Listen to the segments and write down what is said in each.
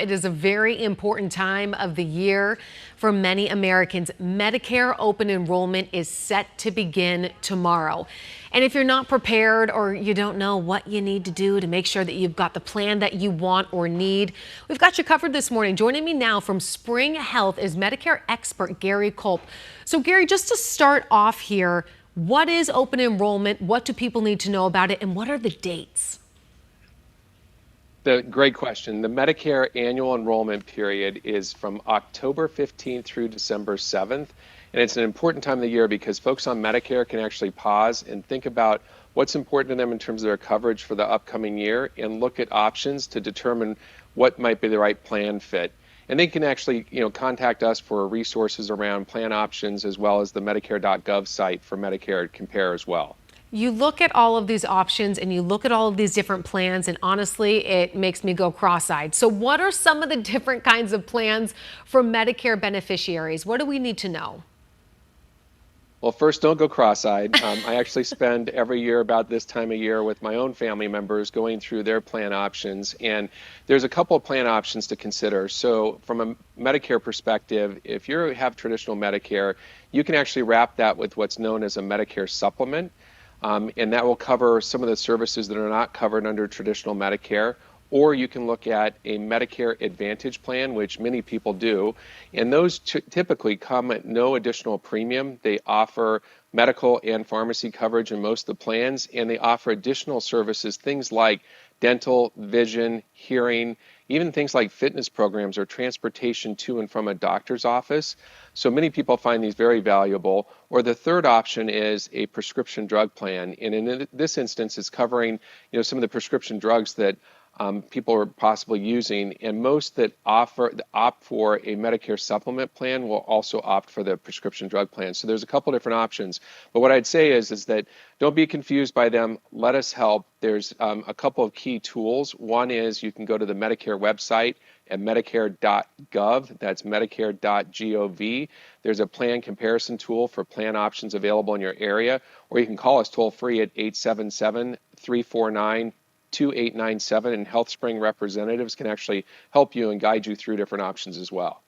It is a very important time of the year for many Americans. Medicare open enrollment is set to begin tomorrow. And if you're not prepared or you don't know what you need to do to make sure that you've got the plan that you want or need, we've got you covered this morning. Joining me now from Spring Health is Medicare expert Gary Culp. So Gary, just to start off here, what is open enrollment? What do people need to know about it? And what are the dates? Great question. The Medicare Annual Enrollment Period is from October 15th through December 7th. And it's an important time of the year because folks on Medicare can actually pause and think about what's important to them in terms of their coverage for the upcoming year and look at options to determine what might be the right plan fit. And they can actually, contact us for resources around plan options as well as the Medicare.gov site for Medicare to compare as well. You look at all of these options and you look at all of these different plans, and honestly, it makes me go cross-eyed. So what are some of the different kinds of plans for Medicare beneficiaries? What do we need to know? Well, first, don't go cross-eyed. I actually spend every year about this time of year with my own family members going through their plan options, and there's a couple of plan options to consider. So from a Medicare perspective, if you have traditional Medicare, you can actually wrap that with what's known as a Medicare supplement. And that will cover some of the services that are not covered under traditional Medicare. Or you can look at a Medicare Advantage plan, which many people do. And those typically come at no additional premium. They offer medical and pharmacy coverage in most of the plans, and they offer additional services, things like dental, vision, hearing, even things like fitness programs or transportation to and from a doctor's office. So many people find these very valuable. Or the third option is a prescription drug plan. And in this instance, it's covering some of the prescription drugs that people are possibly using, and most that opt for a Medicare supplement plan will also opt for the prescription drug plan. So there's a couple different options, but what I'd say is that don't be confused by them. Let us help. There's a couple of key tools. One is you can go to the Medicare website at medicare.gov. That's medicare.gov. There's a plan comparison tool for plan options available in your area, or you can call us toll free at 877-349-2897, and HealthSpring representatives can actually help you and guide you through different options as well.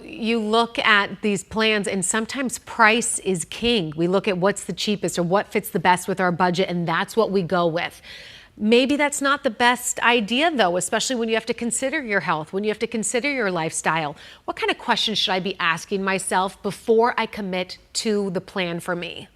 You look at these plans and sometimes price is king. We look at what's the cheapest or what fits the best with our budget, and that's what we go with. Maybe that's not the best idea though, especially when you have to consider your health, when you have to consider your lifestyle. What kind of questions should I be asking myself before I commit to the plan for me?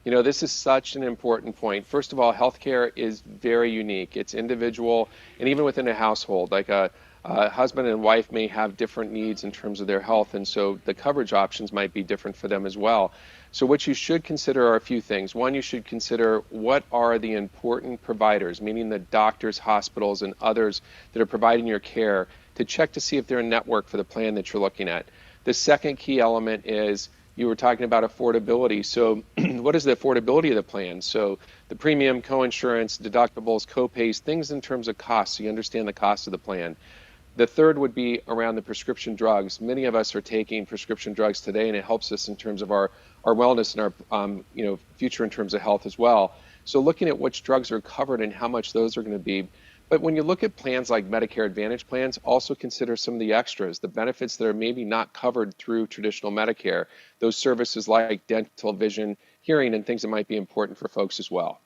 This is such an important point. First of all, healthcare is very unique. It's individual, and even within a household, like a husband and wife may have different needs in terms of their health, and so the coverage options might be different for them as well. So what you should consider are a few things. One, you should consider what are the important providers, meaning the doctors, hospitals, and others that are providing your care, to check to see if they're a network for the plan that you're looking at. The second key element is you were talking about affordability. So what is the affordability of the plan? So the premium, coinsurance, deductibles, copays, things in terms of cost, so you understand the cost of the plan. The third would be around the prescription drugs. Many of us are taking prescription drugs today, and it helps us in terms of our wellness and our future in terms of health as well. So looking at which drugs are covered and how much those are going to be. But when you look at plans like Medicare Advantage plans, also consider some of the extras, the benefits that are maybe not covered through traditional Medicare, those services like dental, vision, hearing, and things that might be important for folks as well.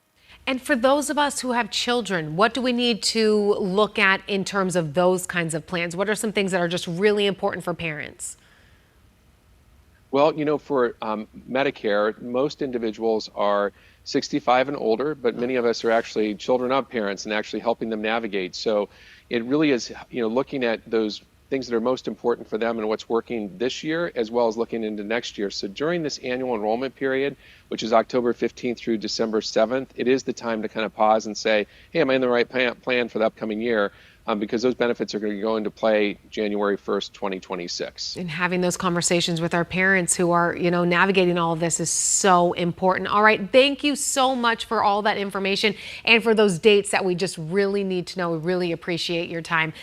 And for those of us who have children, what do we need to look at in terms of those kinds of plans? What are some things that are just really important for parents? Well, for Medicare, most individuals are 65 and older, but many of us are actually children of parents and actually helping them navigate. So it really is, looking at those things that are most important for them and what's working this year, as well as looking into next year. So during this annual enrollment period, which is October 15th through December 7th, it is the time to kind of pause and say, hey, am I in the right plan for the upcoming year? Because those benefits are going to go into play January 1st, 2026. And having those conversations with our parents who are, navigating all of this is so important. All right. Thank you so much for all that information and for those dates that we just really need to know. We really appreciate your time.